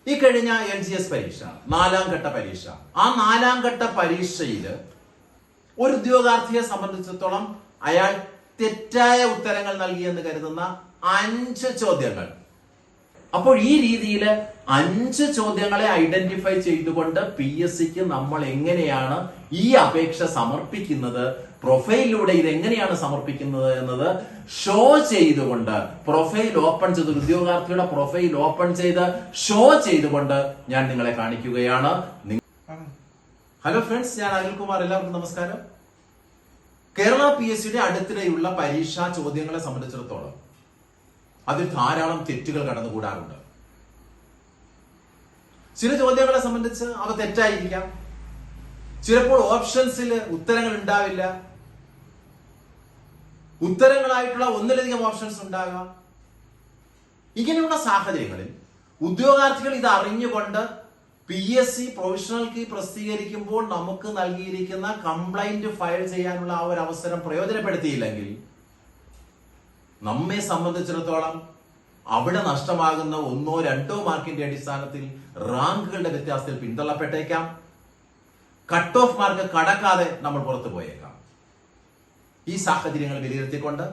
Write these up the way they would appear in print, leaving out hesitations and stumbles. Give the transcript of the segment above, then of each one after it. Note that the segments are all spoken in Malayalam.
ഈ കഴിഞ്ഞ LGS പരീക്ഷ, 4ാം ഘട്ട പരീക്ഷ, ആ 4ാം ഘട്ട പരീക്ഷയിൽ ഒരു ഉദ്യോഗാർത്ഥിയെ സംബന്ധിച്ചിടത്തോളം അയാൾ തെറ്റായ ഉത്തരങ്ങൾ നൽകിയെന്ന് കരുതുന്ന 5 ചോദ്യങ്ങൾ. അപ്പോൾ ഈ രീതിയിൽ 5 ചോദ്യങ്ങളെ ഐഡന്റിഫൈ ചെയ്തുകൊണ്ട് PSCക്ക് നമ്മൾ എങ്ങനെയാണ് ഈ അപേക്ഷ സമർപ്പിക്കുന്നത്, പ്രൊഫൈലിലൂടെ ഇത് എങ്ങനെയാണ് സമർപ്പിക്കുന്നത് എന്നത് ഷോ ചെയ്തുകൊണ്ട്, പ്രൊഫൈൽ ഓപ്പൺ ചെയ്ത്, ഉദ്യോഗാർത്ഥിയുടെ പ്രൊഫൈൽ ഓപ്പൺ ചെയ്ത് ഷോ ചെയ്തുകൊണ്ട് ഞാൻ നിങ്ങളെ കാണിക്കുകയാണ്. ഹലോ ഫ്രണ്ട്സ്, ഞാൻ അനിൽകുമാർ. എല്ലാവർക്കും നമസ്കാരം. കേരള PSCയുടെ അടുത്തിടെയുള്ള പരീക്ഷാ ചോദ്യങ്ങളെ സംബന്ധിച്ചിടത്തോളം അതിൽ ധാരാളം തെറ്റുകൾ കടന്നുകൂടാറുണ്ട്. ചില ചോദ്യങ്ങളെ സംബന്ധിച്ച് അവ തെറ്റായിരിക്കാം, ചിലപ്പോൾ ഓപ്ഷൻസിൽ ഉത്തരങ്ങൾ ഉണ്ടാവില്ല, ഉത്തരങ്ങളായിട്ടുള്ള ഒന്നിലധികം ഓപ്ഷൻസ് ഉണ്ടാകാം. ഇങ്ങനെയുള്ള സാഹചര്യങ്ങളിൽ ഉദ്യോഗാർത്ഥികൾ ഇത് അറിഞ്ഞുകൊണ്ട് PSC പ്രൊവിഷണൽ കീ പ്രസിദ്ധീകരിക്കുമ്പോൾ നമുക്ക് നൽകിയിരിക്കുന്ന കംപ്ലൈന്റ് ഫയൽ ചെയ്യാനുള്ള ആ ഒരു അവസരം പ്രയോജനപ്പെടുത്തിയില്ലെങ്കിൽ നമ്മെ സംബന്ധിച്ചിടത്തോളം അവിടെ നഷ്ടമാകുന്ന 1 or 2 മാർക്കിന്റെ അടിസ്ഥാനത്തിൽ റാങ്കുകളുടെ വ്യത്യാസത്തിൽ പിന്തള്ളപ്പെട്ടേക്കാം. കട്ട് ഓഫ് മാർക്ക് കടക്കാതെ നമ്മൾ പുറത്തു പോയേക്കാം. ഈ സാഹചര്യങ്ങൾ വിലയിരുത്തിക്കൊണ്ട്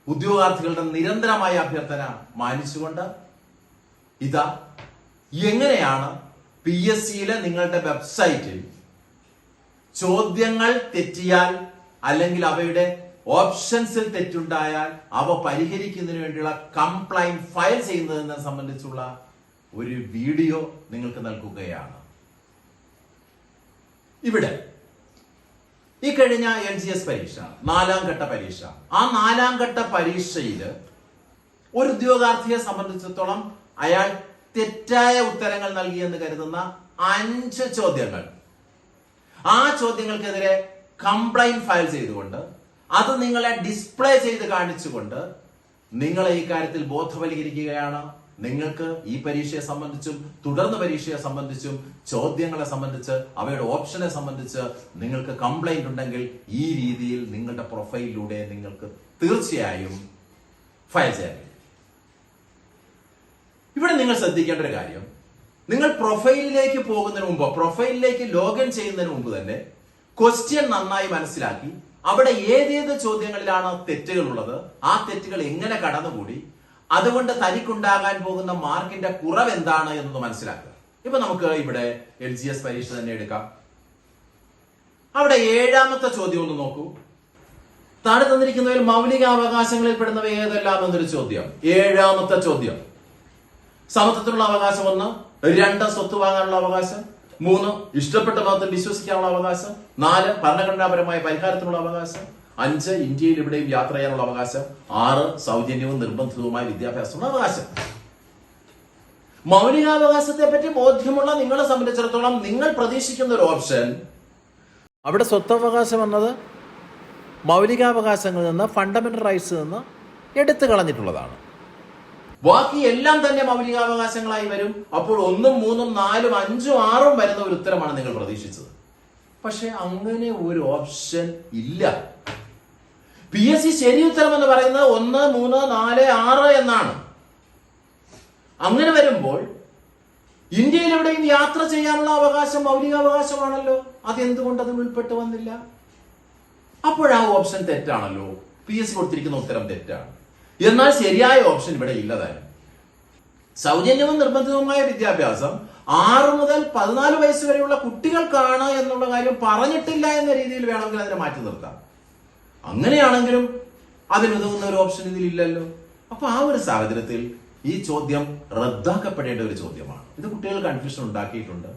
ഉദ്യോഗാർത്ഥികളുടെ നിരന്തരമായ അഭ്യർത്ഥന മാനിച്ചുകൊണ്ട് ഇതാ എങ്ങനെയാണ് PSCയിലെ നിങ്ങളുടെ വെബ്സൈറ്റിൽ ചോദ്യങ്ങൾ തെറ്റിയാൽ അല്ലെങ്കിൽ അവയുടെ ഓപ്ഷൻസിൽ തെറ്റുണ്ടായാൽ അവ പരിഹരിക്കുന്നതിന് വേണ്ടിയുള്ള കംപ്ലൈന്റ് ഫയൽ ചെയ്യുന്നതിനെ സംബന്ധിച്ചുള്ള ഒരു വീഡിയോ നിങ്ങൾക്ക് നൽകുകയാണ്. ഇവിടെ ഈ കഴിഞ്ഞ LGS പരീക്ഷ, 4ാം ഘട്ട പരീക്ഷ, ആ 4ാം ഘട്ട പരീക്ഷയിൽ ഒരു ഉദ്യോഗാർത്ഥിയെ സംബന്ധിച്ചിടത്തോളം അയാൾ തെറ്റായ ഉത്തരങ്ങൾ നൽകിയെന്ന് കരുതുന്ന 5 ചോദ്യങ്ങൾ. ആ ചോദ്യങ്ങൾക്കെതിരെ കംപ്ലൈന്റ് ഫയൽ ചെയ്തുകൊണ്ട് അത് നിങ്ങളെ ഡിസ്പ്ലേ ചെയ്ത് കാണിച്ചുകൊണ്ട് നിങ്ങളെ ഈ കാര്യത്തിൽ ബോധവൽക്കരിക്കുകയാണ്. നിങ്ങൾക്ക് ഈ പരീക്ഷയെ സംബന്ധിച്ചും തുടർന്ന് പരീക്ഷയെ സംബന്ധിച്ചും ചോദ്യങ്ങളെ സംബന്ധിച്ച് അവയുടെ ഓപ്ഷനെ സംബന്ധിച്ച് നിങ്ങൾക്ക് കംപ്ലൈന്റ് ഉണ്ടെങ്കിൽ ഈ രീതിയിൽ നിങ്ങളുടെ പ്രൊഫൈലിലൂടെ നിങ്ങൾക്ക് തീർച്ചയായും ഫയൽ ചെയ്യാൻ കഴിയും. ഇവിടെ നിങ്ങൾ ശ്രദ്ധിക്കേണ്ട ഒരു കാര്യം, നിങ്ങൾ പ്രൊഫൈലിലേക്ക് പോകുന്നതിന് മുമ്പ്, പ്രൊഫൈലിലേക്ക് ലോഗിൻ ചെയ്യുന്നതിന് മുമ്പ് തന്നെ ക്വസ്റ്റ്യൻ നന്നായി മനസ്സിലാക്കി അവിടെ ഏതേത് ചോദ്യങ്ങളിലാണ് തെറ്റുകൾ ഉള്ളത്, ആ തെറ്റുകൾ എങ്ങനെ കടന്നുകൂടി, അതുകൊണ്ട് തനിക്കുണ്ടാകാൻ പോകുന്ന മാർക്കിന്റെ കുറവ് എന്താണ് എന്നത് മനസ്സിലാക്കുക. ഇപ്പൊ നമുക്ക് ഇവിടെ LGS പരീക്ഷ തന്നെ എടുക്കാം. അവിടെ 7ാമത്തെ ചോദ്യം ഒന്ന് നോക്കൂ. താഴെ തന്നിരിക്കുന്നതിൽ മൗലികാവകാശങ്ങളിൽ പെടുന്നവ ഏതെല്ലാം എന്നൊരു ചോദ്യം. 7ാമത്തെ ചോദ്യം. സമത്വത്തിനുള്ള അവകാശം 1, 2 സ്വത്ത് വാങ്ങാനുള്ള അവകാശം, 3 ഇഷ്ടപ്പെട്ട മതത്തിൽ വിശ്വസിക്കാനുള്ള അവകാശം, 4 ഭരണഘടനാപരമായ പരിഹാരത്തിനുള്ള അവകാശം, 5 ഇന്ത്യയിൽ എവിടെയും യാത്ര ചെയ്യാനുള്ള അവകാശം, 6 സൗജന്യവും നിർബന്ധിതവുമായ വിദ്യാഭ്യാസത്തിനുള്ള അവകാശം. മൗലികാവകാശത്തെ പറ്റി ബോധ്യമുള്ള നിങ്ങളെ സംബന്ധിച്ചിടത്തോളം നിങ്ങൾ പ്രതീക്ഷിക്കുന്ന ഒരു ഓപ്ഷൻ, അവിടെ സ്വത്തവകാശം എന്നത് മൗലികാവകാശങ്ങളിൽ നിന്ന്, ഫണ്ടമെന്റൽ റൈറ്റ്സ് നിന്ന് എടുത്തു കളഞ്ഞിട്ടുള്ളതാണ്. ബാക്കി എല്ലാം തന്നെ മൗലികാവകാശങ്ങളായി വരും. അപ്പോൾ 1, 3, 4, 5, 6 വരുന്ന ഒരു ഉത്തരമാണ് നിങ്ങൾ പ്രതീക്ഷിച്ചത്. പക്ഷെ അങ്ങനെ ഒരു ഓപ്ഷൻ ഇല്ല. PSC ശരി ഉത്തരം എന്ന് പറയുന്നത് 1, 3, 4, 6 എന്നാണ്. അങ്ങനെ വരുമ്പോൾ ഇന്ത്യയിൽ എവിടെയും യാത്ര ചെയ്യാനുള്ള അവകാശം മൗലികാവകാശമാണല്ലോ, അതെന്തുകൊണ്ട് അതിൽ ഉൾപ്പെട്ട് വന്നില്ല? അപ്പോഴാ ഓപ്ഷൻ തെറ്റാണല്ലോ, PSC കൊടുത്തിരിക്കുന്ന ഉത്തരം തെറ്റാണ്. എന്നാൽ ശരിയായ ഓപ്ഷൻ ഇവിടെ ഇല്ലതായിരുന്നു. സൗജന്യവും നിർബന്ധിതവുമായ വിദ്യാഭ്യാസം 6 മുതൽ 14 വയസ്സ് വരെയുള്ള കുട്ടികൾക്കാണ് എന്നുള്ള കാര്യം പറഞ്ഞിട്ടില്ല എന്ന രീതിയിൽ വേണമെങ്കിൽ അതിനെ മാറ്റി നിർത്താം. അങ്ങനെയാണെങ്കിലും അതിനുതകുന്ന ഒരു ഓപ്ഷൻ ഇതിലില്ലല്ലോ. അപ്പൊ ആ ഒരു സാഹചര്യത്തിൽ ഈ ചോദ്യം റദ്ദാക്കപ്പെടേണ്ട ഒരു ചോദ്യമാണ്. ഇത് കുട്ടികൾ കൺഫ്യൂഷൻ ഉണ്ടാക്കിയിട്ടുണ്ട്.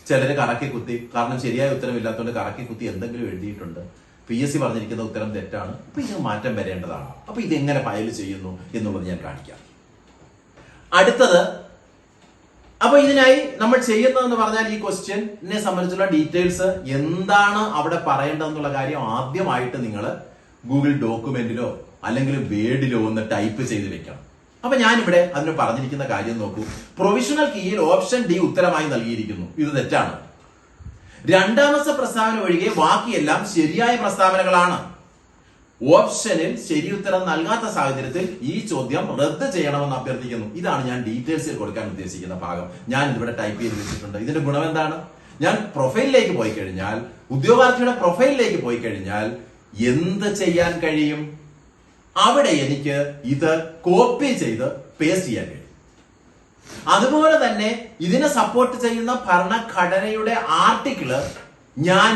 ചിലര് കറക്കി കുത്തി, കാരണം ശരിയായ ഉത്തരമില്ലാത്തതുകൊണ്ട് കറക്കി കുത്തി എന്തെങ്കിലും എഴുതിയിട്ടുണ്ട്. PSC പറഞ്ഞിരിക്കുന്ന ഉത്തരം തെറ്റാണ്, അപ്പൊ ഇത് മാറ്റം വരേണ്ടതാണ്. അപ്പൊ ഇത് എങ്ങനെ ഫയൽ ചെയ്യുന്നു എന്നുള്ളത് ഞാൻ കാണിക്കാം. അടുത്തത്, അപ്പൊ ഇതിനായി നമ്മൾ ചെയ്യുന്നതെന്ന് പറഞ്ഞാൽ ഈ ക്വസ്റ്റ്യനെ സംബന്ധിച്ചുള്ള ഡീറ്റെയിൽസ് എന്താണ് അവിടെ പറയേണ്ടതെന്നുള്ള കാര്യം ആദ്യമായിട്ട് നിങ്ങൾ ഗൂഗിൾ ഡോക്യുമെന്റിലോ അല്ലെങ്കിൽ വേർഡിലോ ഒന്ന് ടൈപ്പ് ചെയ്ത് വെക്കണം. അപ്പൊ ഞാനിവിടെ അതിന് പറഞ്ഞിരിക്കുന്ന കാര്യം നോക്കൂ. പ്രൊവിഷണൽ കീയിൽ ഓപ്ഷൻ D ഉത്തരമായി നൽകിയിരിക്കുന്നു. ഇത് തെറ്റാണ്. 2ാമത്തെ പ്രസ്താവന ഒഴികെ ബാക്കിയെല്ലാം ശരിയായ പ്രസ്താവനകളാണ്. ഓപ്ഷനിൽ ശരി ഉത്തരം നൽകാത്ത സാഹചര്യത്തിൽ ഈ ചോദ്യം റദ്ദ് ചെയ്യണമെന്ന് അഭ്യർത്ഥിക്കുന്നു. ഇതാണ് ഞാൻ ഡീറ്റെയിൽസിൽ കൊടുക്കാൻ ഉദ്ദേശിക്കുന്ന ഭാഗം. ഞാൻ ഇതിവിടെ ടൈപ്പ് ചെയ്ത് വെച്ചിട്ടുണ്ട്. ഇതിന്റെ ഗുണം എന്താണ്? ഞാൻ പ്രൊഫൈലിലേക്ക് പോയി കഴിഞ്ഞാൽ, ഉദ്യോഗാർത്ഥിയുടെ പ്രൊഫൈലിലേക്ക് പോയി കഴിഞ്ഞാൽ എന്ത് ചെയ്യാൻ കഴിയും? അവിടെ എനിക്ക് ഇത് കോപ്പി ചെയ്ത് പേസ്റ്റ് ചെയ്യാൻ കഴിയും. അതുപോലെ തന്നെ ഇതിനെ സപ്പോർട്ട് ചെയ്യുന്ന ഭരണഘടനയുടെ ആർട്ടിക്കിള് ഞാൻ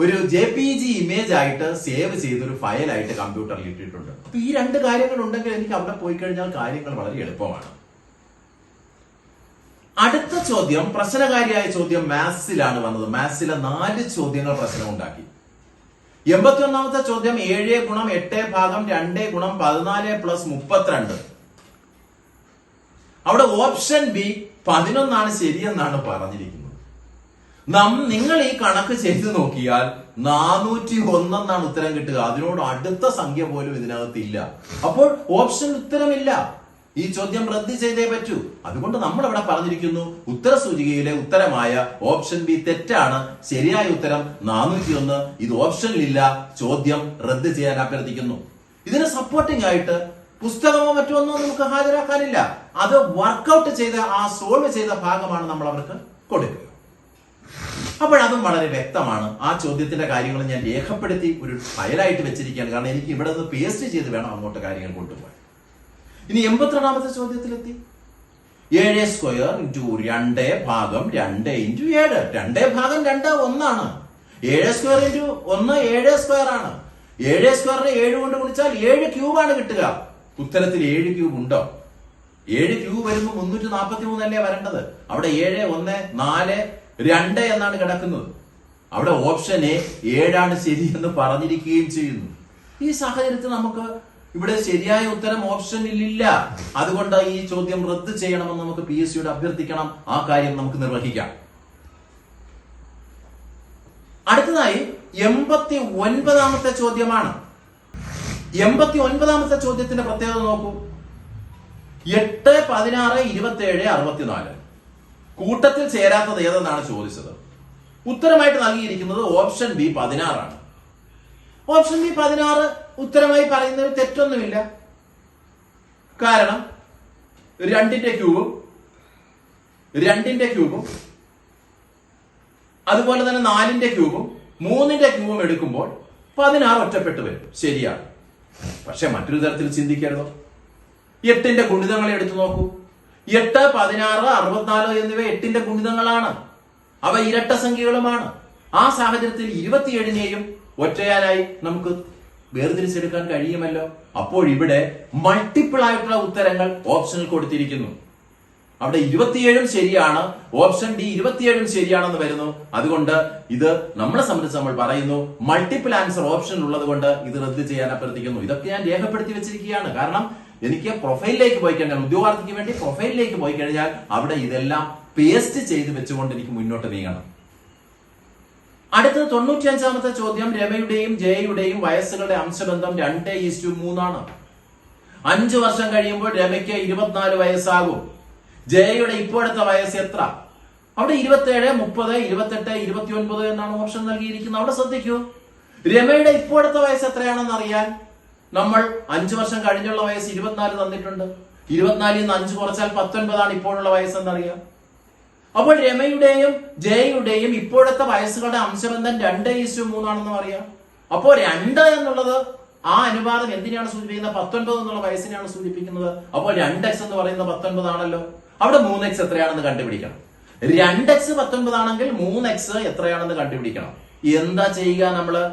ഒരു JPG ഇമേജ് ആയിട്ട് സേവ് ചെയ്തൊരു ഫയലായിട്ട് കമ്പ്യൂട്ടറിൽ ഇട്ടിട്ടുണ്ട്. അപ്പൊ ഈ രണ്ട് കാര്യങ്ങൾ ഉണ്ടെങ്കിൽ എനിക്ക് അവിടെ പോയി കഴിഞ്ഞാൽ കാര്യങ്ങൾ വളരെ എളുപ്പമാണ്. അടുത്ത ചോദ്യം, പ്രശ്നകാരിയായ ചോദ്യം മാത്സിലാണ് വന്നത്. മാത്സിലെ 4 ചോദ്യങ്ങൾ പ്രശ്നം ഉണ്ടാക്കി. 81ാമത്തെ ചോദ്യം 7 ഗുണം 8 ഭാഗം 2 ഗുണം 14 പ്ലസ് 32. അവിടെ ഓപ്ഷൻ ബി 11 ശരിയെന്നാണ് പറഞ്ഞിരിക്കുന്നത്. നിങ്ങൾ ഈ കണക്ക് ചെയ്ത് നോക്കിയാൽ 401 എന്നാണ് ഉത്തരം കിട്ടുക. അതിനോട് അടുത്ത സംഖ്യ പോലും ഇതിനകത്തില്ല. അപ്പോൾ ഓപ്ഷൻ ഉത്തരമില്ല. ഈ ചോദ്യം റദ്ദ് ചെയ്തേ പറ്റൂ. അതുകൊണ്ട് നമ്മൾ ഇവിടെ പറഞ്ഞിരിക്കുന്നു, ഉത്തര സൂചികയിലെ ഉത്തരമായ ഓപ്ഷൻ ബി തെറ്റാണ്. ശരിയായ ഉത്തരം 401. ഇത് ഓപ്ഷനിലില്ല. ചോദ്യം റദ്ദ് ചെയ്യാൻ അഭ്യർത്ഥിക്കുന്നു. ഇതിന് സപ്പോർട്ടിംഗ് ആയിട്ട് പുസ്തകമോ മറ്റോ ഒന്നും നമുക്ക് ഹാജരാക്കാനില്ല. അത് വർക്കൗട്ട് ചെയ്ത സോൾവ് ചെയ്ത ഭാഗമാണ് നമ്മൾ അവർക്ക് കൊടുക്കുക. അപ്പോഴതും വളരെ വ്യക്തമാണ്. ആ ചോദ്യത്തിന്റെ കാര്യങ്ങൾ ഞാൻ രേഖപ്പെടുത്തി ഒരു ഫയലായിട്ട് വെച്ചിരിക്കുകയാണ്. കാരണം എനിക്ക് ഇവിടെ നിന്ന് പേസ്റ്റ് ചെയ്ത് വേണം അങ്ങോട്ട് കാര്യങ്ങൾ കൊണ്ടുപോകാൻ. ഇനി 82ാമത്തെ ചോദ്യത്തിലെത്തി. 7 സ്ക്വയർ ഇൻറ്റു 2 ഭാഗം 2 ഇൻറ്റു 7. 2 ഭാഗം 2 1 7 സ്ക്വയർ ഇൻറ്റു 1 7 സ്ക്വയർ ആണ്. 7 സ്ക്വയറിനെ 7 കൊണ്ട് ഗുണിച്ചാൽ 7 ക്യൂബാണ് കിട്ടുക. ഉത്തരത്തിൽ 7 ക്യൂബ് ഉണ്ടോ? 7 ക്യൂബ് വരുമ്പോൾ 343 അല്ലേ വരേണ്ടത്. അവിടെ 7 1 4 2 എന്നാണ് കിടക്കുന്നത്. അവിടെ ഓപ്ഷൻ എ 7 ശരി എന്ന് പറഞ്ഞിരിക്കുകയും ചെയ്യുന്നു. ഈ സാഹചര്യത്തിൽ നമുക്ക് ഇവിടെ ശരിയായ ഉത്തരം ഓപ്ഷനിലില്ല. അതുകൊണ്ട് ഈ ചോദ്യം റദ്ദ് ചെയ്യണമെന്ന് നമുക്ക് PSCയോട് അഭ്യർത്ഥിക്കണം. ആ കാര്യം നമുക്ക് നിർവഹിക്കാം. അടുത്തതായി 89ാമത്തെ ചോദ്യമാണ്. 89ാമത്തെ ചോദ്യത്തിന്റെ പ്രത്യേകത നോക്കൂ. 8 16 27 64 കൂട്ടത്തിൽ ചേരാത്തത് ഏതെന്നാണ് ചോദിച്ചത്. ഉത്തരമായിട്ട് നൽകിയിരിക്കുന്നത് ഓപ്ഷൻ ബി 16. ഓപ്ഷൻ ബി 16 ഉത്തരമായി പറയുന്നതിൽ തെറ്റൊന്നുമില്ല. കാരണം 2ന്റെ ക്യൂബും അതുപോലെ തന്നെ 4ന്റെ ക്യൂബും 3ന്റെ ക്യൂബും എടുക്കുമ്പോൾ 16 ഒറ്റപ്പെട്ട് വരും. ശരിയാണ്. പക്ഷെ മറ്റൊരു തരത്തിൽ ചിന്തിക്കരുതോ? 8ന്റെ ഗുണിതങ്ങളെ എടുത്തു നോക്കൂ. 8 16 64 എന്നിവ 8ന്റെ ഗുണിതങ്ങളാണ്. അവ ഇരട്ട സംഖ്യകളുമാണ്. ആ സാഹചര്യത്തിൽ 27നെയും ഒറ്റയാനായി നമുക്ക് വേർതിരിച്ചെടുക്കാൻ കഴിയുമല്ലോ. അപ്പോൾ ഇവിടെ മൾട്ടിപ്പിൾ ആയിട്ടുള്ള ഉത്തരങ്ങൾ ഓപ്ഷനിൽ കൊടുത്തിരിക്കുന്നു. അവിടെ 27 ശരിയാണ്. ഓപ്ഷൻ ഡി 27 ശരിയാണെന്ന് വരുന്നു. അതുകൊണ്ട് ഇത് നമ്മളെ സംബന്ധിച്ച് നമ്മൾ പറയുന്നു മൾട്ടിപ്പിൾ ആൻസർ ഓപ്ഷൻ ഉള്ളത് കൊണ്ട് ഇത് റദ്ദ് ചെയ്യാൻ അഭ്യർത്ഥിക്കുന്നു. ഇതൊക്കെ ഞാൻ രേഖപ്പെടുത്തി വെച്ചിരിക്കുകയാണ്. കാരണം എനിക്ക് പ്രൊഫൈലിലേക്ക് പോയി കഴിഞ്ഞാൽ, ഉദ്യോഗാർത്ഥിക്ക് വേണ്ടി പ്രൊഫൈലിലേക്ക് പോയി കഴിഞ്ഞാൽ അവിടെ ഇതെല്ലാം പേസ്റ്റ് ചെയ്ത് വെച്ചുകൊണ്ട് എനിക്ക് മുന്നോട്ട് നീങ്ങണം. അടുത്തത് 95ാമത്തെ ചോദ്യം. രമയുടെയും ജയയുടെയും വയസ്സുകളുടെ അംശബന്ധം 2:3 5 വർഷം കഴിയുമ്പോൾ രമയ്ക്ക് 24 വയസ്സാകും. ജയയുടെ ഇപ്പോഴത്തെ വയസ്സ് എത്ര? അവിടെ 27 30 28 29 എന്നാണ് ഓപ്ഷൻ നൽകിയിരിക്കുന്നത്. അവിടെ ശ്രദ്ധിക്കൂ. രമയുടെ ഇപ്പോഴത്തെ വയസ്സ് എത്രയാണെന്ന് അറിയാൻ നമ്മൾ 5 വർഷം കഴിഞ്ഞുള്ള വയസ്സ് 24 തന്നിട്ടുണ്ട്. 24 നിന്ന് 5 കുറച്ചാൽ 19 ഇപ്പോഴുള്ള വയസ്സെന്നറിയാം. അപ്പോൾ രമയുടെയും ജയയുടെയും ഇപ്പോഴത്തെ വയസ്സുകളുടെ അംശബന്ധം 2:3 അറിയാം. അപ്പോൾ 2 എന്നുള്ളത് ആ അനുപാതം എന്തിനാണ് സൂചിപ്പിക്കുന്നത്? 19 എന്നുള്ള വയസ്സിനെയാണ് സൂചിപ്പിക്കുന്നത്. അപ്പോൾ 2x എന്ന് പറയുന്നത് 19 ആണല്ലോ. അവിടെ 3x എത്രയാണെന്ന് കണ്ടുപിടിക്കണം. 2x 19 ആണെങ്കിൽ 3x എത്രയാണെന്ന് കണ്ടുപിടിക്കണം. എന്താ ചെയ്യുക? നമ്മള്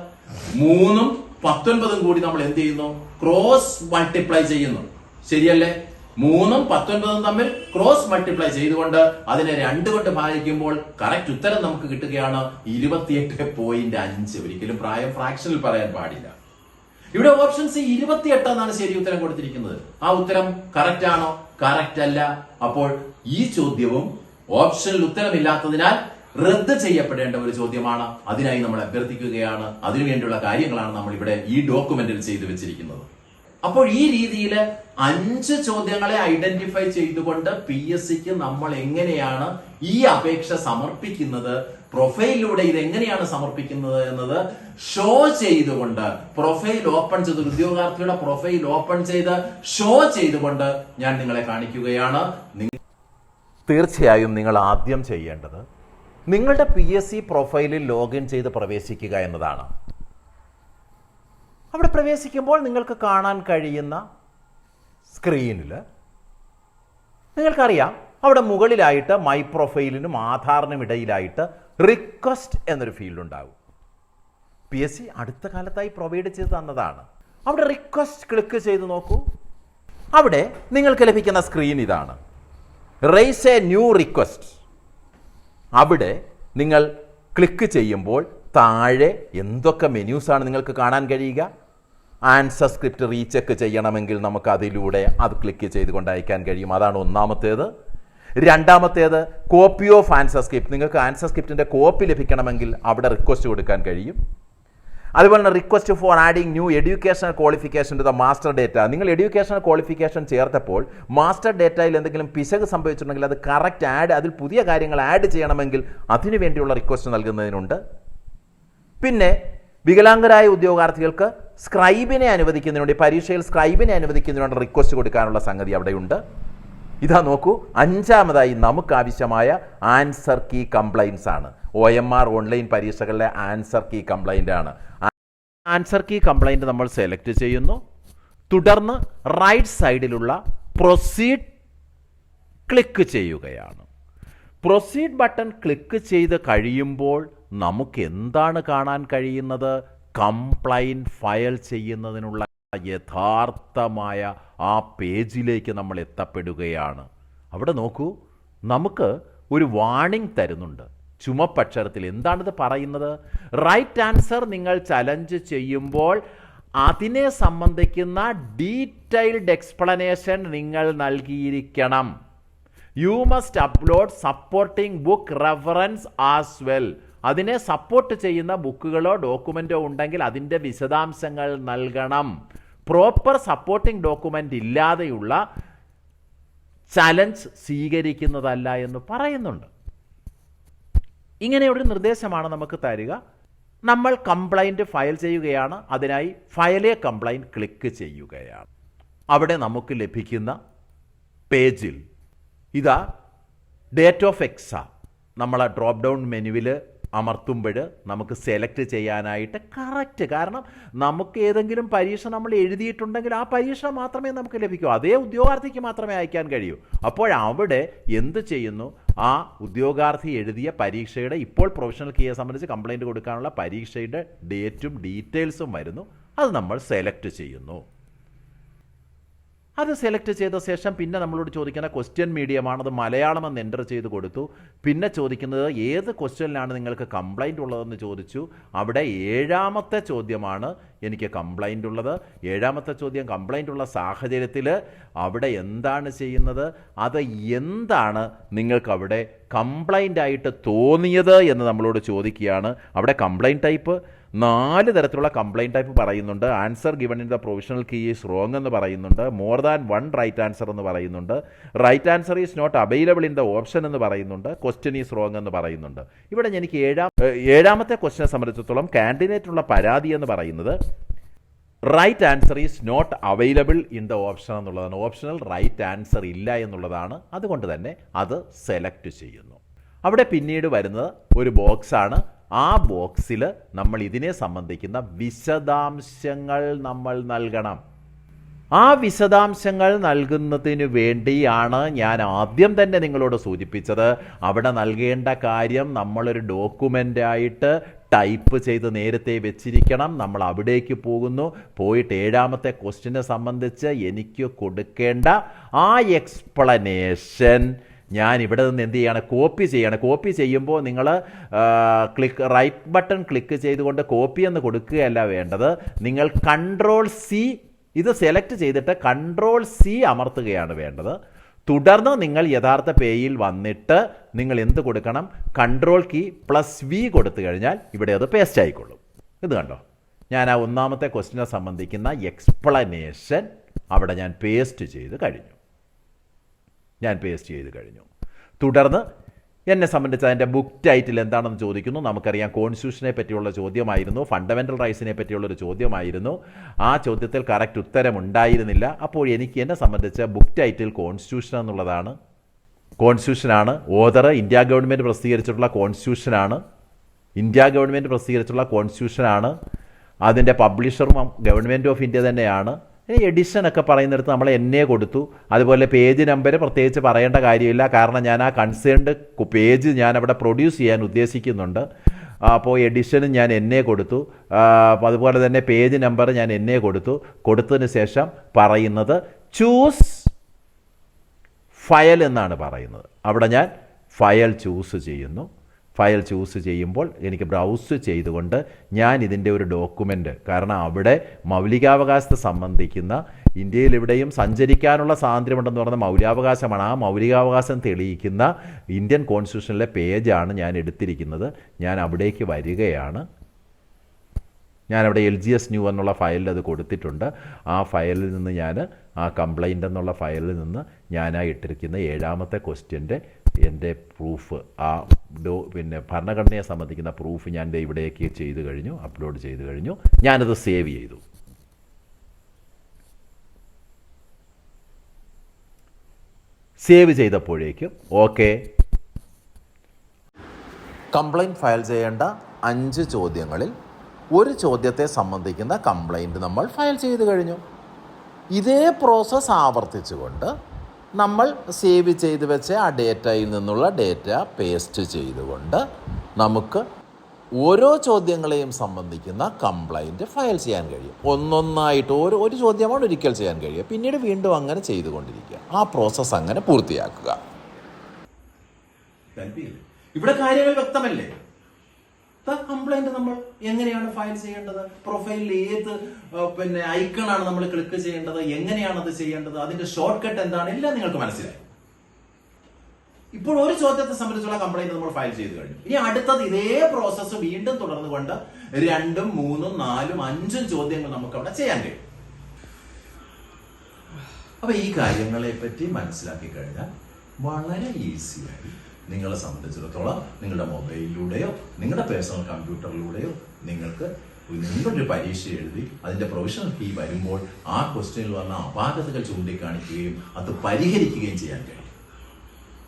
3ഉം 19ഉം കൂടി നമ്മൾ എന്ത് ചെയ്യുന്നു? ക്രോസ് മൾട്ടിപ്ലൈ ചെയ്യുന്നു. ശരിയല്ലേ? 3ഉം 19ഉം തമ്മിൽ ക്രോസ് മൾട്ടിപ്ലൈ ചെയ്തുകൊണ്ട് അതിനെ 2 കൊണ്ട് ഭാഗിക്കുമ്പോൾ കറക്റ്റ് ഉത്തരം നമുക്ക് കിട്ടുകയാണ് 28.5. ഒരിക്കലും പ്രായം ഫ്രാക്ഷനിൽ പറയാൻ പാടില്ല. ഇവിടെ ഓപ്ഷൻ സി 28 എന്നാണ് ശരി ഉത്തരം കൊടുത്തിരിക്കുന്നത്. ആ ഉത്തരം കറക്റ്റ് ആണോ? കറക്റ്റ് അല്ല. അപ്പോൾ ഈ ചോദ്യവും ഓപ്ഷനിൽ ഉത്തരമില്ലാത്തതിനാൽ റദ്ദ് ചെയ്യപ്പെടേണ്ട ഒരു ചോദ്യമാണ്. അതിനായി നമ്മൾ അഭ്യർത്ഥിക്കുകയാണ്. അതിനുവേണ്ടിയുള്ള കാര്യങ്ങളാണ് നമ്മൾ ഇവിടെ ഈ ഡോക്യുമെന്റിൽ ചെയ്തു വെച്ചിരിക്കുന്നത്. അപ്പോൾ ഈ രീതിയിൽ 5 ചോദ്യങ്ങളെ ഐഡന്റിഫൈ ചെയ്തുകൊണ്ട് PSCക്ക് നമ്മൾ എങ്ങനെയാണ് ഈ അപേക്ഷ സമർപ്പിക്കുന്നത്, പ്രൊഫൈലിലൂടെ ഇത് എങ്ങനെയാണ് സമർപ്പിക്കുന്നത് എന്നത് ഷോ ചെയ്തുകൊണ്ട്, പ്രൊഫൈൽ ഓപ്പൺ ചെയ്ത്, ഉദ്യോഗാർത്ഥിയുടെ പ്രൊഫൈൽ ഓപ്പൺ ചെയ്ത് ഷോ ചെയ്തുകൊണ്ട് ഞാൻ നിങ്ങളെ കാണിക്കുകയാണ്. തീർച്ചയായും നിങ്ങൾ ആദ്യം ചെയ്യേണ്ടത് നിങ്ങളുടെ PSC പ്രൊഫൈലിൽ ലോഗിൻ ചെയ്ത് പ്രവേശിക്കുക എന്നതാണ്. അവിടെ പ്രവേശിക്കുമ്പോൾ നിങ്ങൾക്ക് കാണാൻ കഴിയുന്ന സ്ക്രീനിൽ നിങ്ങൾക്കറിയാം, അവിടെ മുകളിലായിട്ട് മൈ പ്രൊഫൈലിനും ആധാറിനും ഇടയിലായിട്ട് റിക്വസ്റ്റ് എന്നൊരു ഫീൽഡ് ഉണ്ടാകും. PSC അടുത്ത കാലത്തായി പ്രൊവൈഡ് ചെയ്ത് തന്നതാണ്. അവിടെ റിക്വസ്റ്റ് ക്ലിക്ക് ചെയ്ത് നോക്കൂ. അവിടെ നിങ്ങൾക്ക് ലഭിക്കുന്ന സ്ക്രീൻ ഇതാണ്, റേസ് എ ന്യൂ റിക്വസ്റ്റ്. അവിടെ നിങ്ങൾ ക്ലിക്ക് ചെയ്യുമ്പോൾ താഴെ എന്തൊക്കെ മെനൂസാണ് നിങ്ങൾക്ക് കാണാൻ കഴിയുക. ആൻസർ സ്ക്രിപ്റ്റ് റീചെക്ക് ചെയ്യണമെങ്കിൽ നമുക്ക് അതിലൂടെ അത് ക്ലിക്ക് ചെയ്തുകൊണ്ട് അയക്കാൻ കഴിയും. അതാണ് ഒന്നാമത്തേത്. രണ്ടാമത്തേത് കോപ്പി ഓഫ് ആൻസർ സ്ക്രിപ്റ്റ്. നിങ്ങൾക്ക് ആൻസർ സ്ക്രിപ്റ്റിൻ്റെ കോപ്പി ലഭിക്കണമെങ്കിൽ അവിടെ റിക്വസ്റ്റ് കൊടുക്കാൻ കഴിയും. അതുപോലെ തന്നെ request for adding new educational qualification two the master data. നിങ്ങൾ എഡ്യൂക്കേഷണൽ ക്വാളിഫിക്കേഷൻ ചേർത്തപ്പോൾ മാസ്റ്റർ ഡേറ്റയിൽ എന്തെങ്കിലും പിശക് സംഭവിച്ചിട്ടുണ്ടെങ്കിൽ അത് കറക്റ്റ് അതിൽ പുതിയ കാര്യങ്ങൾ ആഡ് ചെയ്യണമെങ്കിൽ അതിനു വേണ്ടിയുള്ള റിക്വസ്റ്റ് നൽകുന്നതിനുണ്ട്. പിന്നെ വികലാംഗരായ ഉദ്യോഗാർത്ഥികൾക്ക് സ്ക്രൈബിനെ അനുവദിക്കുന്നതിനുണ്ട്, പരീക്ഷയിൽ സ്ക്രൈബിനെ അനുവദിക്കുന്നതിനുണ്ട് റിക്വസ്റ്റ് കൊടുക്കാനുള്ള സംഗതി അവിടെയുണ്ട്. ഇതാ നോക്കൂ, അഞ്ചാമതായി നമുക്ക് ആവശ്യമായ ആൻസർ കീ കംപ്ലൈൻസ് ആണ്. OMR ഓൺലൈൻ പരീക്ഷകളിലെ ആൻസർ കീ കംപ്ലൈൻ്റ് ആണ്. ആൻസർ കീ കംപ്ലൈൻറ്റ് നമ്മൾ സെലക്ട് ചെയ്യുന്നു. തുടർന്ന് റൈറ്റ് സൈഡിലുള്ള പ്രൊസീഡ് ക്ലിക്ക് ചെയ്യുകയാണ്. പ്രൊസീഡ് ബട്ടൺ ക്ലിക്ക് ചെയ്ത് കഴിയുമ്പോൾ നമുക്ക് എന്താണ് കാണാൻ കഴിയുന്നത്? കംപ്ലൈൻറ്റ് ഫയൽ ചെയ്യുന്നതിനുള്ള യഥാർത്ഥമായ ആ പേജിലേക്ക് നമ്മൾ എത്തപ്പെടുകയാണ്. അവിടെ നോക്കൂ, നമുക്ക് ഒരു വാർണിംഗ് തരുന്നുണ്ട് ചുമപ്പക്ഷരത്തിൽ. എന്താണിത് പറയുന്നത്? റൈറ്റ് ആൻസർ നിങ്ങൾ ചലഞ്ച് ചെയ്യുമ്പോൾ അതിനെ സംബന്ധിക്കുന്ന ഡീറ്റെയിൽഡ് എക്സ്പ്ലനേഷൻ നിങ്ങൾ നൽകിയിരിക്കണം. You must upload supporting book reference as well. അതിനെ സപ്പോർട്ട് ചെയ്യുന്ന ബുക്കുകളോ ഡോക്യുമെൻറ്റോ ഉണ്ടെങ്കിൽ അതിൻ്റെ വിശദാംശങ്ങൾ നൽകണം. പ്രോപ്പർ സപ്പോർട്ടിംഗ് ഡോക്യുമെൻ്റ് ഇല്ലാതെയുള്ള ചലഞ്ച് സ്വീകരിക്കുന്നതല്ല എന്ന് പറയുന്നുണ്ട്. ഇങ്ങനെയൊരു നിർദ്ദേശമാണ് നമുക്ക് തരിക. നമ്മൾ കംപ്ലൈൻറ്റ് ഫയൽ ചെയ്യുകയാണ്. അതിനായി ഫയൽ എ കംപ്ലൈൻറ്റ് ക്ലിക്ക് ചെയ്യുകയാണ്. അവിടെ നമുക്ക് ലഭിക്കുന്ന പേജിൽ ഇതാ ഡേറ്റ് ഓഫ് എക്സാം നമ്മൾ ഡ്രോപ്പ് ഡൗൺ മെനുവിൽ അമർത്തുമ്പോൾ നമുക്ക് സെലക്ട് ചെയ്യാനായിട്ട് കറക്റ്റ്, കാരണം നമുക്ക് ഏതെങ്കിലും പരീക്ഷ നമ്മൾ എഴുതിയിട്ടുണ്ടെങ്കിൽ ആ പരീക്ഷ മാത്രമേ നമുക്ക് ലഭിക്കൂ, അതേ ഉദ്യോഗാർത്ഥിക്ക് മാത്രമേ അയക്കാൻ കഴിയൂ. അപ്പോൾ അവിടെ എന്ത് ചെയ്യുന്നു? ആ ഉദ്യോഗാർത്ഥി എഴുതിയ പരീക്ഷയുടെ ഇപ്പോൾ പ്രൊഫഷണൽ കീയെ സംബന്ധിച്ച് കംപ്ലൈൻറ്റ് കൊടുക്കാനുള്ള പരീക്ഷയുടെ ഡേറ്റും ഡീറ്റെയിൽസും വരുന്നു. അത് നമ്മൾ സെലക്ട് ചെയ്യുന്നു. അത് സെലക്ട് ചെയ്ത ശേഷം പിന്നെ നമ്മളോട് ചോദിക്കുന്ന ക്വസ്റ്റ്യൻ മീഡിയമാണ്, അത് മലയാളമെന്ന് എൻ്റർ ചെയ്ത് കൊടുത്തു. പിന്നെ ചോദിക്കുന്നത് ഏത് ക്വസ്റ്റ്യനിലാണ് നിങ്ങൾക്ക് കംപ്ലൈൻറ്റ് ഉള്ളതെന്ന് ചോദിച്ചു. അവിടെ 7ാമത്തെ ചോദ്യമാണ് എനിക്ക് കംപ്ലൈൻ്റ് ഉള്ളത്. 7ാമത്തെ ചോദ്യം കംപ്ലൈൻ്റ് ഉള്ള സാഹചര്യത്തിൽ അവിടെ എന്താണ് ചെയ്യുന്നത്? അത് എന്താണ് നിങ്ങൾക്കവിടെ കംപ്ലൈൻ്റ് ആയിട്ട് തോന്നിയത് എന്ന് നമ്മളോട് ചോദിക്കുകയാണ്. അവിടെ കംപ്ലൈൻറ്റ് ടൈപ്പ് 4 തരത്തിലുള്ള കംപ്ലൈൻറ്റ് ടൈപ്പ് പറയുന്നുണ്ട്. Answer given in the provisional key is wrong എന്ന് പറയുന്നുണ്ട്. മോർ ദാൻ 1 റൈറ്റ് ആൻസർ എന്ന് പറയുന്നുണ്ട്. Right answer is not available in the option എന്ന് പറയുന്നുണ്ട്. ക്വസ്റ്റ്യൻ ഈസ് റോങ് എന്ന് പറയുന്നുണ്ട്. ഇവിടെ എനിക്ക് 7ാമത്തെ ക്വസ്റ്റ്യനെ സംബന്ധിച്ചിടത്തോളം കാൻഡിഡേറ്റുള്ള പരാതി എന്ന് പറയുന്നത് right answer is not available in the option എന്നുള്ളതാണ്. ഓപ്ഷണൽ റൈറ്റ് ആൻസർ ഇല്ല എന്നുള്ളതാണ്. അതുകൊണ്ട് തന്നെ അത് സെലക്ട് ചെയ്യുന്നു. അവിടെ പിന്നീട് വരുന്നത് ഒരു ബോക്സാണ്. ആ ബോക്സിൽ നമ്മൾ ഇതിനെ സംബന്ധിക്കുന്ന വിശദാംശങ്ങൾ നമ്മൾ നൽകണം. ആ വിശദാംശങ്ങൾ നൽകുന്നതിന് വേണ്ടിയാണ് ഞാൻ ആദ്യം തന്നെ നിങ്ങളോട് സൂചിപ്പിച്ചത്. അവിടെ നൽകേണ്ട കാര്യം നമ്മളൊരു ഡോക്യുമെൻ്റായിട്ട് ടൈപ്പ് ചെയ്ത് നേരത്തെ വെച്ചിരിക്കണം. നമ്മൾ അവിടേക്ക് പോകുന്നു. പോയിട്ട് 7ാമത്തെ ക്വസ്റ്റ്യനെ സംബന്ധിച്ച് എനിക്ക് കൊടുക്കേണ്ട ആ എക്സ്പ്ലനേഷൻ ഞാൻ ഇവിടെ നിന്ന് എന്ത് ചെയ്യാണ്? കോപ്പി ചെയ്യണം. കോപ്പി ചെയ്യുമ്പോൾ നിങ്ങൾ റൈറ്റ് ബട്ടൺ ക്ലിക്ക് ചെയ്തുകൊണ്ട് കോപ്പി എന്ന് കൊടുക്കുകയല്ല വേണ്ടത്. നിങ്ങൾ Ctrl+C ഇത് സെലക്ട് ചെയ്തിട്ട് Ctrl+C അമർത്തുകയാണ് വേണ്ടത്. തുടർന്ന് നിങ്ങൾ യഥാർത്ഥ പേജിൽ വന്നിട്ട് നിങ്ങൾ എന്ത് കൊടുക്കണം? Ctrl+V കൊടുത്തു കഴിഞ്ഞാൽ ഇവിടെ അത് പേസ്റ്റ് ആയിക്കൊള്ളും. ഇത് കണ്ടോ, ഞാൻ ആ ഒന്നാമത്തെ ക്വസ്റ്റിനെ സംബന്ധിക്കുന്ന എക്സ്പ്ലനേഷൻ അവിടെ ഞാൻ പേസ്റ്റ് ചെയ്ത് കഴിഞ്ഞു. തുടർന്ന് എന്നെ സംബന്ധിച്ച് അതിൻ്റെ ബുക്ക് ടൈറ്റിൽ എന്താണെന്ന് ചോദിക്കുന്നു. നമുക്കറിയാം കോൺസ്റ്റിറ്റ്യൂഷനെ പറ്റിയുള്ള ചോദ്യമായിരുന്നു, ഫണ്ടമെൻ്റൽ റൈറ്റ്സിനെ പറ്റിയുള്ളൊരു ചോദ്യമായിരുന്നു. ആ ചോദ്യത്തിൽ കറക്റ്റ് ഉത്തരമുണ്ടായിരുന്നില്ല. അപ്പോൾ എന്നെ സംബന്ധിച്ച് ബുക്ക് ടൈറ്റിൽ കോൺസ്റ്റിറ്റ്യൂഷൻ എന്നുള്ളതാണ്. കോൺസ്റ്റിറ്റ്യൂഷനാണ്. ഓതർ ഇന്ത്യ ഗവൺമെൻറ് പ്രസിദ്ധീകരിച്ചിട്ടുള്ള കോൺസ്റ്റിറ്റ്യൂഷനാണ്. അതിൻ്റെ പബ്ലിഷറും ഗവൺമെൻറ് ഓഫ് ഇന്ത്യ തന്നെയാണ്. എഡിഷനൊക്കെ പറയുന്നിടത്ത് നമ്മൾ എന്നെ കൊടുത്തു. അതുപോലെ പേജ് നമ്പർ പ്രത്യേകിച്ച് പറയേണ്ട കാര്യമില്ല, കാരണം ഞാൻ ആ കൺസേൺഡ് പേജ് ഞാൻ അവിടെ പ്രൊഡ്യൂസ് ചെയ്യാൻ ഉദ്ദേശിക്കുന്നുണ്ട്. അപ്പോൾ എഡിഷനും ഞാൻ എന്നെ കൊടുത്തു. അതുപോലെ തന്നെ പേജ് നമ്പർ ഞാൻ എന്നെ കൊടുത്തതിന് ശേഷം പറയുന്നത് ചൂസ് ഫയൽ എന്നാണ് പറയുന്നത്. അവിടെ ഞാൻ ഫയൽ ചൂസ് ചെയ്യുമ്പോൾ എനിക്ക് ബ്രൗസ് ചെയ്തുകൊണ്ട് ഞാൻ ഇതിൻ്റെ ഒരു ഡോക്യുമെൻ്റ്, കാരണം അവിടെ മൗലികാവകാശത്തെ സംബന്ധിക്കുന്ന ഇന്ത്യയിൽ എവിടെയും സഞ്ചരിക്കാനുള്ള സ്വാതന്ത്ര്യമുണ്ടെന്ന് പറയുന്ന മൗലികാവകാശമാണ്. ആ മൗലികാവകാശം തെളിയിക്കുന്ന ഇന്ത്യൻ കോൺസ്റ്റിറ്റ്യൂഷനിലെ പേജാണ് ഞാൻ എടുത്തിരിക്കുന്നത്. ഞാൻ അവിടേക്ക് വരികയാണ്. ഞാനവിടെ LGS ന്യൂ എന്നുള്ള ഫയലിൽ അത് കൊടുത്തിട്ടുണ്ട്. ആ ഫയലിൽ നിന്ന് ആ കംപ്ലൈൻ്റ് എന്നുള്ള ഫയലിൽ നിന്ന് ഞാൻ ആ ഇട്ടിരിക്കുന്ന 7ാമത്തെ ക്വസ്റ്റ്യൻ്റെ എൻ്റെ പ്രൂഫ്, ഭരണഘടനയെ സംബന്ധിക്കുന്ന പ്രൂഫ് ഞാൻ ഇവിടേക്ക് അപ്ലോഡ് ചെയ്ത് കഴിഞ്ഞു. ഞാനത് സേവ് ചെയ്തു. സേവ് ചെയ്തപ്പോഴേക്കും ഓക്കെ, കംപ്ലൈൻറ്റ് ഫയൽ ചെയ്യേണ്ട 5 ചോദ്യങ്ങളിൽ ഒരു ചോദ്യത്തെ സംബന്ധിക്കുന്ന കംപ്ലൈൻറ്റ് നമ്മൾ ഫയൽ ചെയ്ത് കഴിഞ്ഞു. ഇതേ പ്രോസസ്സ് ആവർത്തിച്ചുകൊണ്ട് നമ്മൾ സേവ് ചെയ്ത് വെച്ച ആ ഡേറ്റയിൽ നിന്നുള്ള ഡേറ്റ പേസ്റ്റ് ചെയ്തുകൊണ്ട് നമുക്ക് ഓരോ ചോദ്യങ്ങളെയും സംബന്ധിക്കുന്ന കംപ്ലൈൻറ്റ് ഫയൽ ചെയ്യാൻ കഴിയും. ഒന്നൊന്നായിട്ട് ഒരു ചോദ്യമാണ് ഒരിക്കൽ ചെയ്യാൻ കഴിയുക. പിന്നീട് വീണ്ടും അങ്ങനെ ചെയ്തുകൊണ്ടിരിക്കുക. ആ പ്രോസസ്സ് അങ്ങനെ പൂർത്തിയാക്കുക. ഇവിടെ കാര്യങ്ങൾ വ്യക്തമല്ലേ? കംപ്ലൈന്റ് നമ്മൾ എങ്ങനെയാണ് ഫയൽ ചെയ്യേണ്ടത്, പ്രൊഫൈലിൽ ഏത് ഐക്കണാണ് നമ്മൾ ക്ലിക്ക് ചെയ്യേണ്ടത്, എങ്ങനെയാണ് അത് ചെയ്യേണ്ടത്, അതിന്റെ ഷോർട്ട് കട്ട് എന്താണ്, എല്ലാം നിങ്ങൾക്ക് മനസ്സിലായി. ഇപ്പോൾ ഒരു ചോദ്യത്തെ സംബന്ധിച്ചുള്ള കംപ്ലൈന്റ് നമ്മൾ ഫയൽ ചെയ്ത് കഴിഞ്ഞു. ഇനി അടുത്തത് ഇതേ പ്രോസസ്സ് വീണ്ടും തുടർന്നുകൊണ്ട് 2, 3, 4, 5 ചോദ്യങ്ങൾ നമുക്ക് അവിടെ ചെയ്യാൻ കഴിയും. അപ്പൊ ഈ കാര്യങ്ങളെ പറ്റി മനസ്സിലാക്കി കഴിഞ്ഞാൽ വളരെ ഈസിയായി നിങ്ങളെ സംബന്ധിച്ചിടത്തോളം നിങ്ങളുടെ മൊബൈലിലൂടെയോ നിങ്ങളുടെ പേഴ്സണൽ കമ്പ്യൂട്ടറിലൂടെയോ നിങ്ങളൊരു പരീക്ഷ എഴുതി അതിന്റെ പ്രൊവിഷണൽ കീ വരുമ്പോൾ ആ ക്വസ്റ്റ്യനിൽ വന്ന അപാകതകൾ ചൂണ്ടിക്കാണിക്കുകയും അത് പരിഹരിക്കുകയും ചെയ്യാൻ കഴിയും.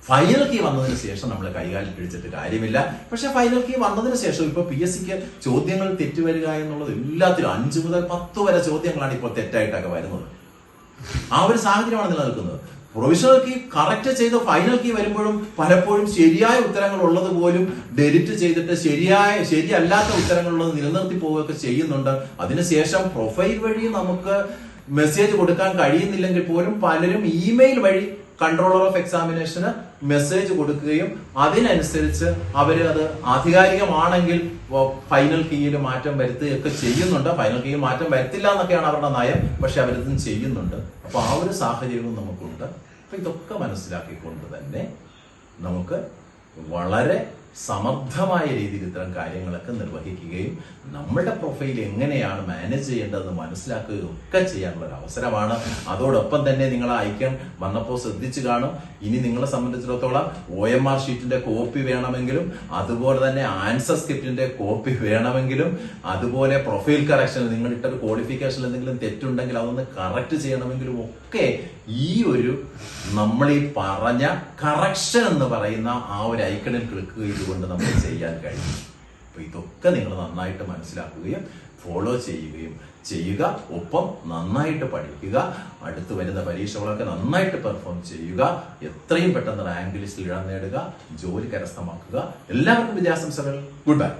ഫൈനൽ കീ വന്നതിന് ശേഷം നമ്മൾ കൈകാലിൽ പിടിച്ചിട്ട് കാര്യമില്ല. പക്ഷെ ഫൈനൽ കീ വന്നതിന് ശേഷം ഇപ്പൊ PSCക്ക് ചോദ്യങ്ങൾ തെറ്റുവരിക എന്നുള്ളത് എല്ലാത്തിലും 5 മുതൽ 10 വരെ ചോദ്യങ്ങളാണ് ഇപ്പോൾ തെറ്റായിട്ടൊക്കെ വരുന്നത്. ആ ഒരു സാഹചര്യമാണ് നിലനിൽക്കുന്നത്. പ്രൊവിഷണൽ കീ കറക്റ്റ് ചെയ്ത് ഫൈനൽ കീ വരുമ്പോഴും പലപ്പോഴും ശരിയായ ഉത്തരങ്ങൾ ഉള്ളത് പോലും ഡെലിറ്റ് ചെയ്തിട്ട് ശരിയല്ലാത്ത ഉത്തരങ്ങളുള്ളത് നിലനിർത്തി പോവുകയൊക്കെ ചെയ്യുന്നുണ്ട്. അതിനുശേഷം പ്രൊഫൈൽ വഴി നമുക്ക് മെസ്സേജ് കൊടുക്കാൻ കഴിയുന്നില്ലെങ്കിൽ പോലും പലരും ഇമെയിൽ വഴി കൺട്രോളർ ഓഫ് എക്സാമിനേഷന് മെസ്സേജ് കൊടുക്കുകയും അതിനനുസരിച്ച് അവര് അത് ആധികാരികമാണെങ്കിൽ ഫൈനൽ കീയിൽ മാറ്റം വരുത്തുകയൊക്കെ ചെയ്യുന്നുണ്ട്. ഫൈനൽ കീയിൽ മാറ്റം വരുത്തില്ല എന്നൊക്കെയാണ് അവരുടെ നയം, പക്ഷെ അവരിതും ചെയ്യുന്നുണ്ട്. അപ്പൊ ആ ഒരു സാഹചര്യവും നമുക്കുണ്ട്. അപ്പൊ ഇതൊക്കെ മനസ്സിലാക്കിക്കൊണ്ട് തന്നെ നമുക്ക് വളരെ സമർത്ഥമായ രീതിയിൽ ഇത്തരം കാര്യങ്ങളൊക്കെ നിർവഹിക്കുകയും നമ്മളുടെ പ്രൊഫൈൽ എങ്ങനെയാണ് മാനേജ് ചെയ്യേണ്ടതെന്ന് മനസ്സിലാക്കുകയും ഒക്കെ ചെയ്യാനുള്ള ഒരു അവസരമാണ്. അതോടൊപ്പം തന്നെ നിങ്ങൾ ഐക്കൺ വന്നപ്പോൾ ശ്രദ്ധിച്ചു കാണും. ഇനി നിങ്ങളെ സംബന്ധിച്ചിടത്തോളം OMR ഷീറ്റിന്റെ കോപ്പി വേണമെങ്കിലും, അതുപോലെ തന്നെ ആൻസർ സ്ക്രിപ്റ്റിന്റെ കോപ്പി വേണമെങ്കിലും, അതുപോലെ പ്രൊഫൈൽ കറക്ഷൻ, നിങ്ങളിട്ട ഒരു ക്വാളിഫിക്കേഷൻ എന്തെങ്കിലും തെറ്റുണ്ടെങ്കിൽ അതൊന്ന് കറക്റ്റ് ചെയ്യണമെങ്കിലും ഒക്കെ നമ്മൾ ഈ പറഞ്ഞ കറക്ഷൻ എന്ന് പറയുന്ന ആ ഒരു ഐക്കണിൽ ക്ലിക്ക് ചെയ്തുകൊണ്ട് നമുക്ക് ചെയ്യാൻ കഴിയും. അപ്പൊ ഇതൊക്കെ നിങ്ങൾ നന്നായിട്ട് മനസ്സിലാക്കുകയും ഫോളോ ചെയ്യുക. ഒപ്പം നന്നായിട്ട് പഠിക്കുക. അടുത്ത് വരുന്ന പരീക്ഷകളൊക്കെ നന്നായിട്ട് പെർഫോം ചെയ്യുക. എത്രയും പെട്ടെന്ന് റാങ്ക് ലിസ്റ്റിൽ ഇടം നേടുക. ജോലി കരസ്ഥമാക്കുക. എല്ലാവർക്കും വിജയാശംസകൾ. Good bye.